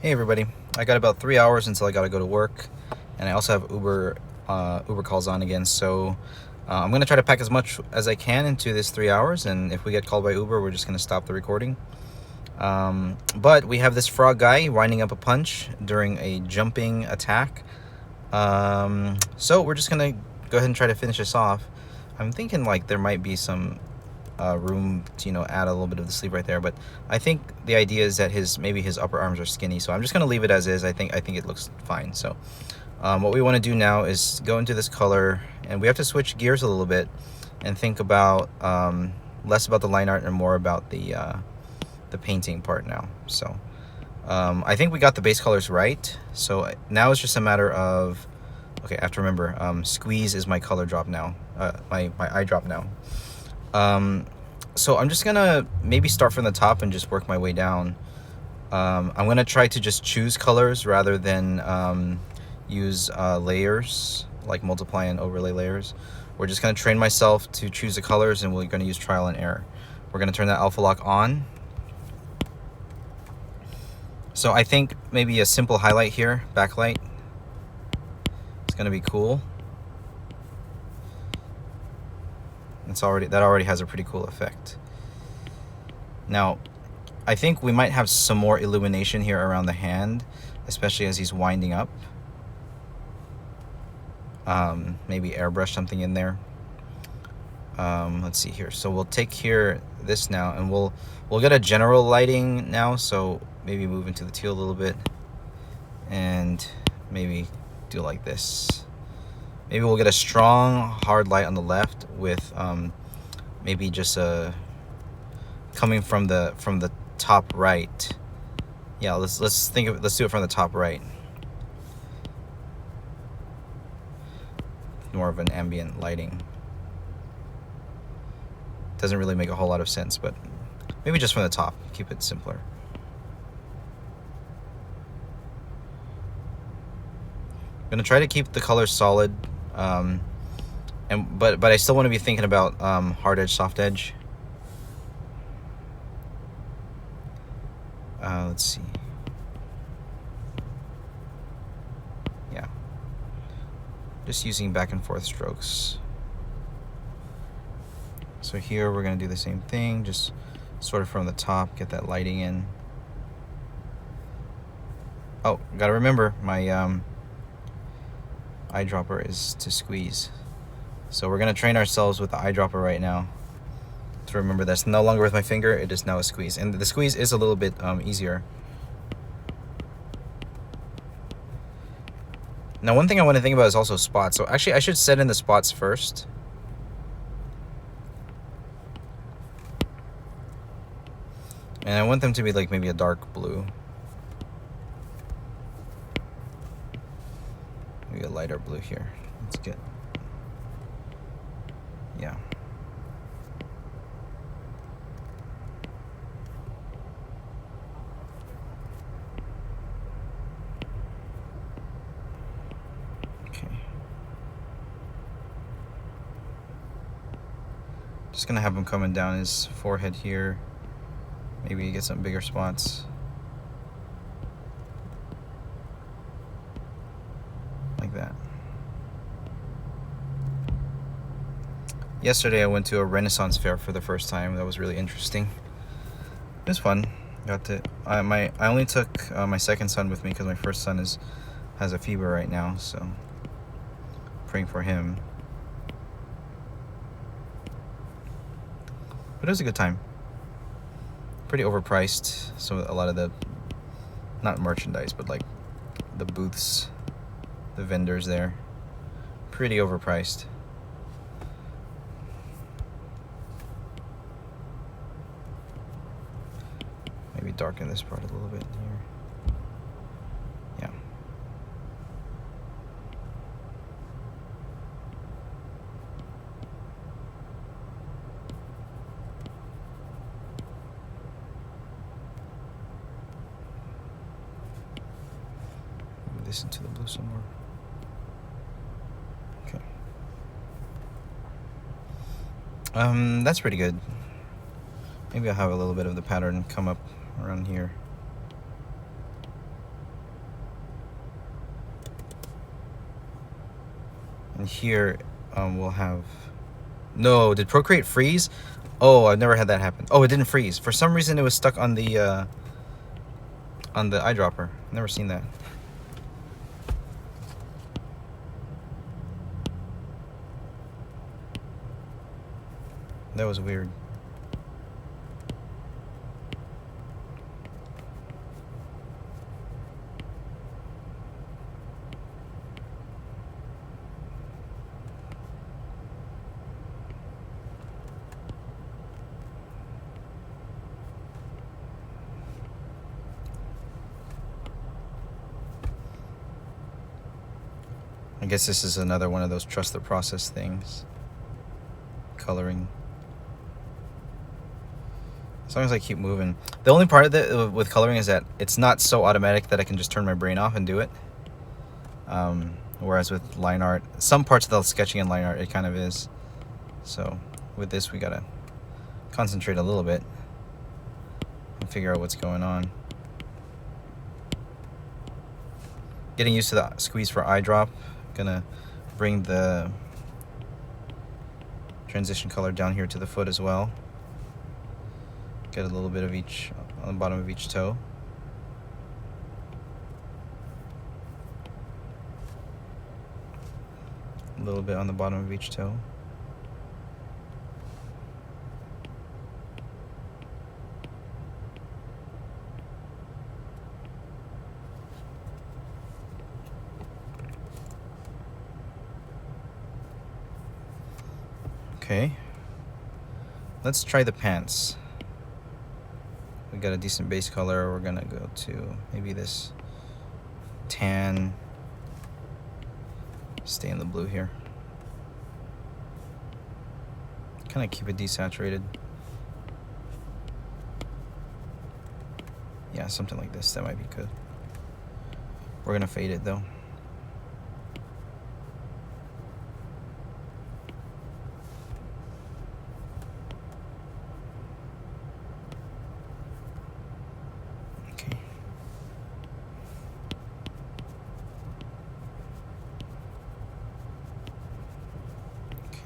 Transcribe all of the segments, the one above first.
Hey everybody, I got about 3 hours until I gotta go to work, and I also have Uber calls on again, so I'm gonna try to pack as much as I can into this 3 hours, and if we get called by Uber, we're just gonna stop the recording. But we have this frog guy winding up a punch during a jumping attack, so we're just gonna go ahead and try to finish this off. I'm thinking like there might be some room to add a little bit of the sleeve right there, but I think the idea is that maybe his upper arms are skinny, so I'm just gonna leave it as is. I think it looks fine. So what we want to do now is go into this color, and we have to switch gears a little bit and think about less about the line art and more about the painting part now. So I think we got the base colors right, so now it's just a matter of, okay, I have to remember, squeeze is my color drop now, my eye drop now. So I'm just gonna maybe start from the top and just work my way down. I'm gonna try to just choose colors rather than use layers, like multiply and overlay layers. We're just gonna train myself to choose the colors, and we're gonna use trial and error. We're gonna turn that alpha lock on. So I think maybe a simple highlight here, backlight, it's gonna be cool. That already has a pretty cool effect. Now, I think we might have some more illumination here around the hand, especially as he's winding up. Maybe airbrush something in there. Let's see here. So we'll take here this now, and we'll get a general lighting now. So maybe move into the teal a little bit, and maybe do like this. Maybe we'll get a strong hard light on the left with maybe just coming from the top right. Yeah, let's do it from the top right. More of an ambient lighting. Doesn't really make a whole lot of sense, but maybe just from the top. Keep it simpler. I'm gonna try to keep the colors solid. But I still want to be thinking about hard edge, soft edge. Let's see. Yeah, just using back and forth strokes. So here we're gonna do the same thing, just sort of from the top, get that lighting in. Oh, gotta remember my eyedropper is to squeeze. So we're gonna train ourselves with the eyedropper right now to remember that's no longer with my finger, it is now a squeeze. And the squeeze is a little bit easier. Now one thing I want to think about is also spots. So actually I should set in the spots first. And I want them to be like maybe a dark blue. Maybe a lighter blue here. That's good. Yeah. Okay. Just gonna have him coming down his forehead here. Maybe get some bigger spots. Like that. Yesterday I went to a Renaissance fair for the first time. That was really interesting. It was fun. I only took my second son with me because my first son has a fever right now, so praying for him. But it was a good time. Pretty overpriced. So a lot of the, not merchandise, but like the booths, the vendors there, pretty overpriced. Maybe darken this part a little bit here. Yeah. Move this into the blue some more. Okay. That's pretty good. Maybe I'll have a little bit of the pattern come up around here. And here we'll have... No, did Procreate freeze? Oh, I've never had that happen. Oh, it didn't freeze. For some reason, it was stuck on the eyedropper. Never seen that. That was weird. I guess this is another one of those trust the process things. Coloring. As long as I keep moving. The only part of it with coloring is that it's not so automatic that I can just turn my brain off and do it. Whereas with line art, some parts of the sketching and line art, it kind of is. So with this, we gotta concentrate a little bit and figure out what's going on. Getting used to the squeeze for eye drop. Gonna bring the transition color down here to the foot as well. Get a little bit of each on the bottom of each toe. A little bit on the bottom of each toe. Okay, let's try the pants. We got a decent base color. We're gonna go to maybe this tan. Stay in the blue here. Kind of keep it desaturated. Yeah, something like this. That might be good. We're gonna fade it though.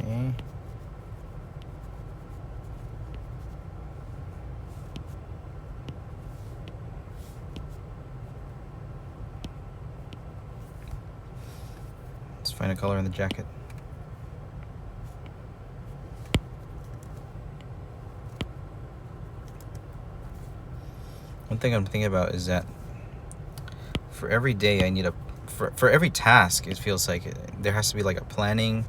Okay. Let's find a color in the jacket. One thing I'm thinking about is that for every day I need for every task, it feels like there has to be like a planning,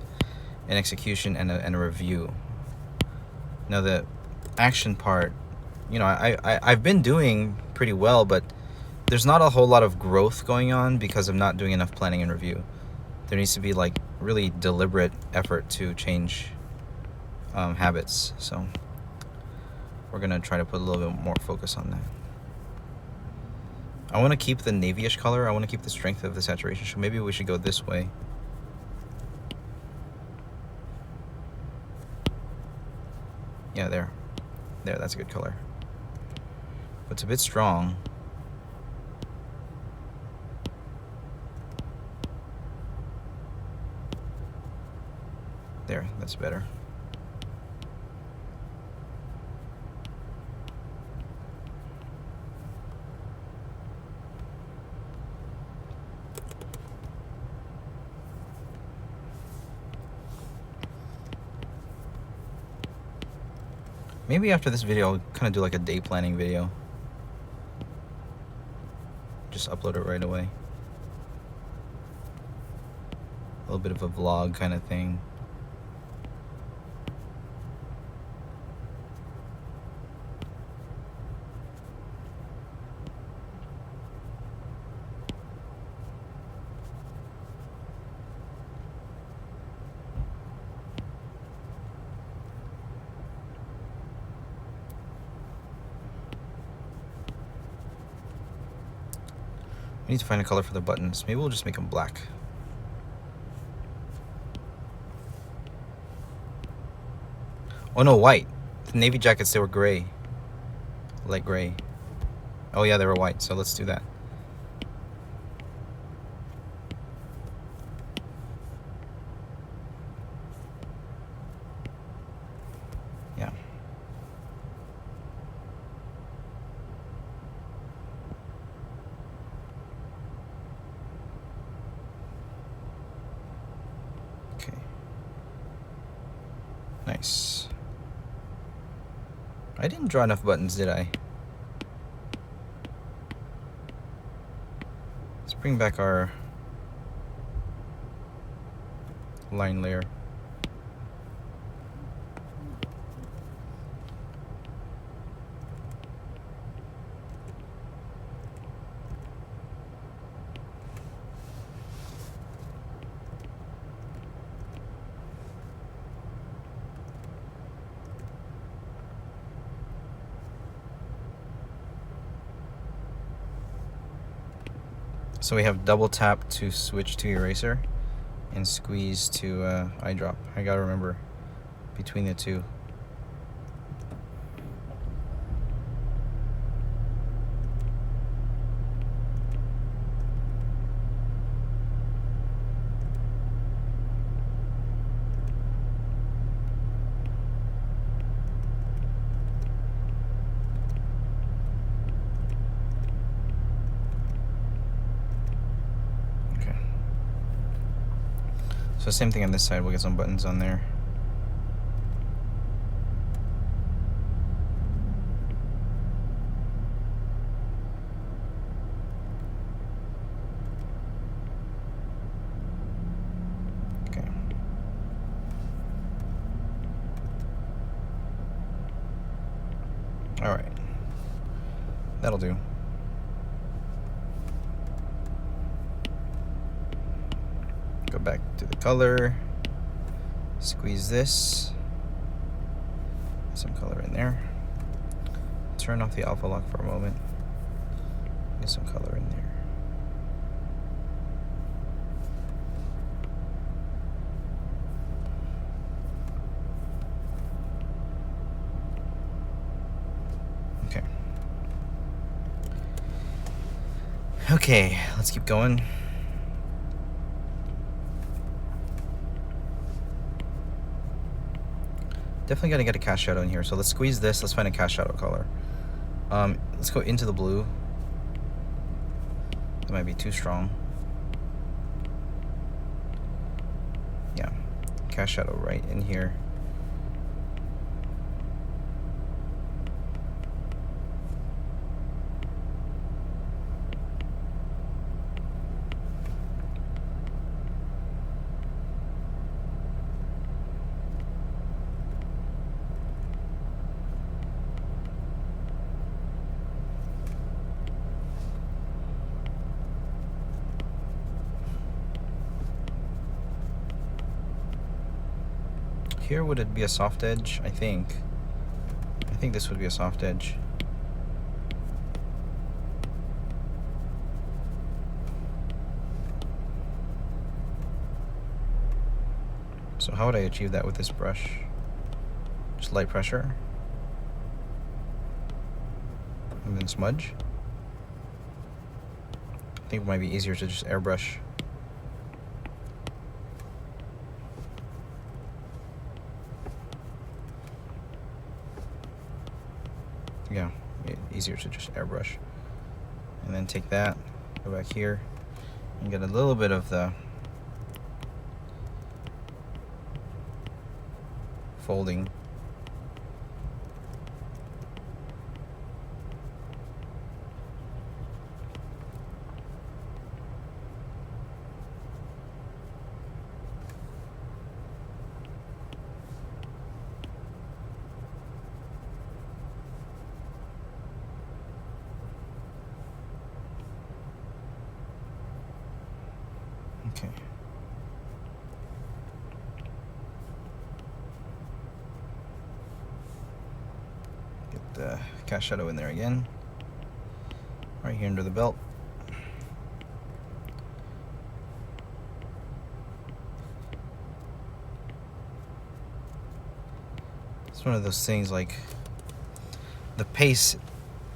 an execution, and a review. Now the action part, you know, I've been doing pretty well, but there's not a whole lot of growth going on because I'm not doing enough planning and review. There needs to be like really deliberate effort to change habits. So we're gonna try to put a little bit more focus on that. I want to keep the navy-ish color. I want to keep the strength of the saturation. So maybe we should go this way. Yeah, there, that's a good color. But it's a bit strong. There, that's better. Maybe after this video, I'll kind of do like a day planning video. Just upload it right away. A little bit of a vlog kind of thing. We need to find a color for the buttons. Maybe we'll just make them black. Oh no, white. The navy jackets, they were gray. Light gray. Oh yeah, they were white, so let's do that. I didn't draw enough buttons, did I? Let's bring back our line layer. So we have double tap to switch to eraser and squeeze to eyedrop. I gotta remember between the two. So same thing on this side, we'll get some buttons on there. Okay. All right. That'll do. Go back to the color, squeeze this, some color in there, turn off the alpha lock for a moment, get some color in there. Okay. Okay, let's keep going. Definitely gotta get a cast shadow in here. So let's squeeze this. Let's find a cast shadow color. Let's go into the blue. That might be too strong. Yeah, cast shadow right in here. Here would it be a soft edge? I think this would be a soft edge. So how would I achieve that with this brush? Just light pressure and then smudge. I think it might be easier to just airbrush. Yeah, easier to just airbrush. And then take that, go back here, and get a little bit of the folding. Okay. Get the cast shadow in there again. Right here under the belt. It's one of those things, like, the pace,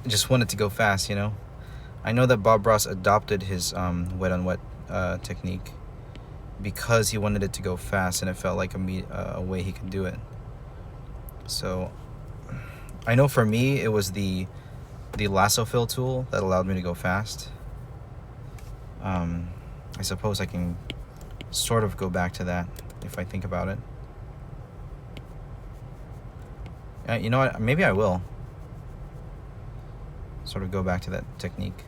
just wanted to go fast, you know? I know that Bob Ross adopted his wet on wet technique because he wanted it to go fast, and it felt like a way he could do it. So I know for me it was the lasso fill tool that allowed me to go fast. I suppose I can sort of go back to that if I think about it. You know what? Maybe I will. sort of go back to that technique.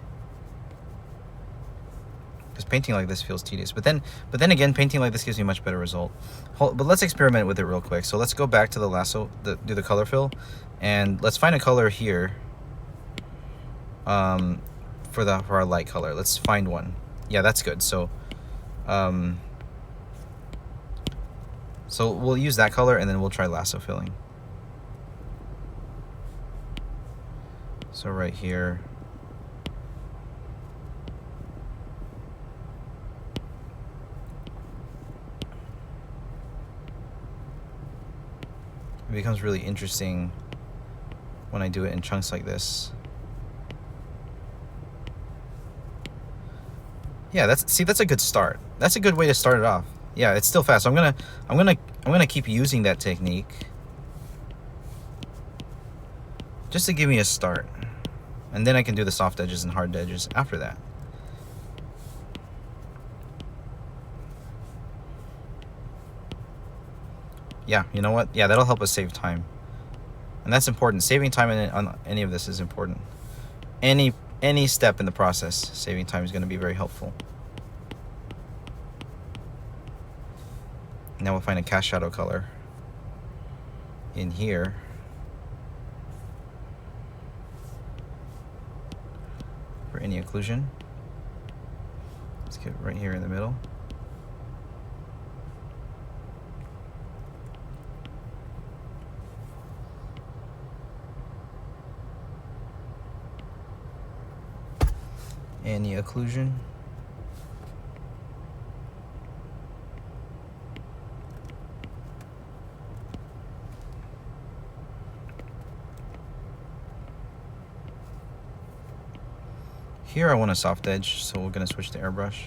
Because painting like this feels tedious. But then again, painting like this gives you a much better result. But let's experiment with it real quick. So let's go back to the lasso, do the color fill, and let's find a color here for our light color. Let's find one. Yeah, that's good. So so we'll use that color, and then we'll try lasso filling. So right here, it becomes really interesting when I do it in chunks like this. Yeah, that's a good start. That's a good way to start it off. Yeah, it's still fast. So I'm gonna keep using that technique just to give me a start, and then I can do the soft edges and hard edges after that. Yeah, you know what? Yeah, that'll help us save time, and that's important. Saving time on any of this is important. Any step in the process, saving time is going to be very helpful. Now we'll find a cast shadow color in here. For any occlusion. Let's get right here in the middle. Any occlusion. Here I want a soft edge, so we're going to switch to airbrush.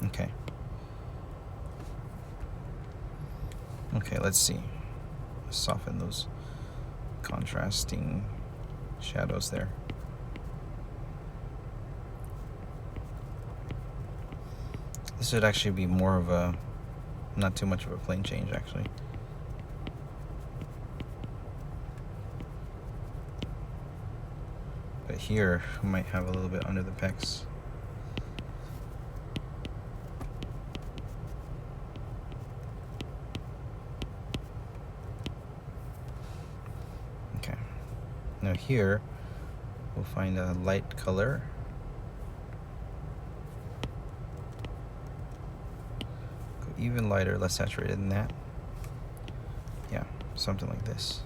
Okay. Okay, let's see. Soften those contrasting shadows there. This should actually be more of a, not too much of a plane change actually. But here, we might have a little bit under the pecs. Okay. Now here, we'll find a light color. Go even lighter, less saturated than that. Yeah, something like this.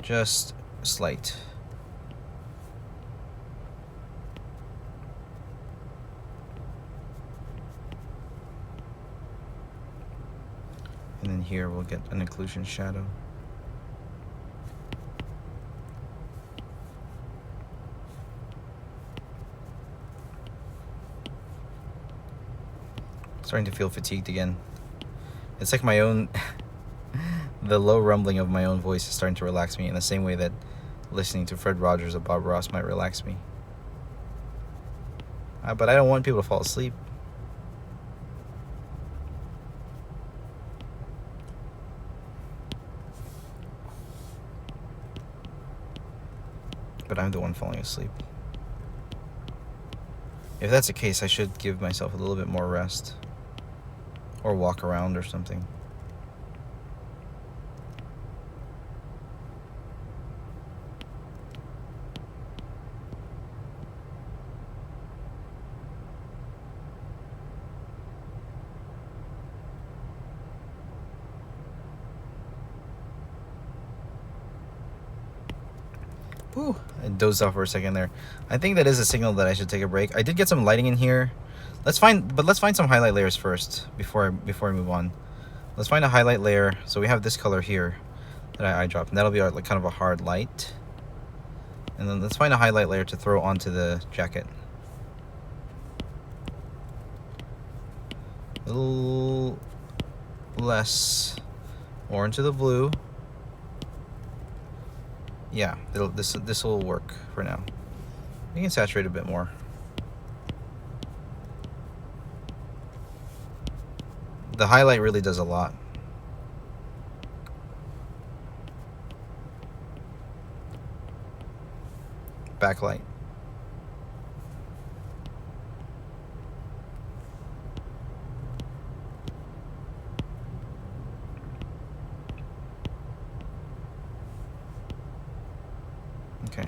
Just slight. And then here we'll get an occlusion shadow. Starting to feel fatigued again. It's like my own, the low rumbling of my own voice is starting to relax me in the same way that listening to Fred Rogers or Bob Ross might relax me. But I don't want people to fall asleep. But I'm the one falling asleep. If that's the case, I should give myself a little bit more rest. Or walk around or something. Ooh, I dozed off for a second there. I think that is a signal that I should take a break. I did get some lighting in here. Let's find some highlight layers first before I move on. Let's find a highlight layer. So we have this color here that I eyedropped, and that'll be like kind of a hard light. And then let's find a highlight layer to throw onto the jacket. less, more into the blue. Yeah, this will work for now. You can saturate a bit more. The highlight really does a lot. Backlight. Okay.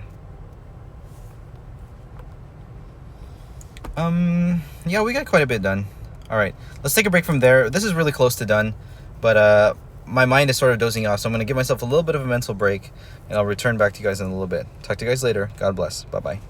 Yeah, we got quite a bit done. All right, let's take a break from there. This is really close to done, but my mind is sort of dozing off, so I'm gonna give myself a little bit of a mental break, and I'll return back to you guys in a little bit. Talk to you guys later. God bless. Bye-bye.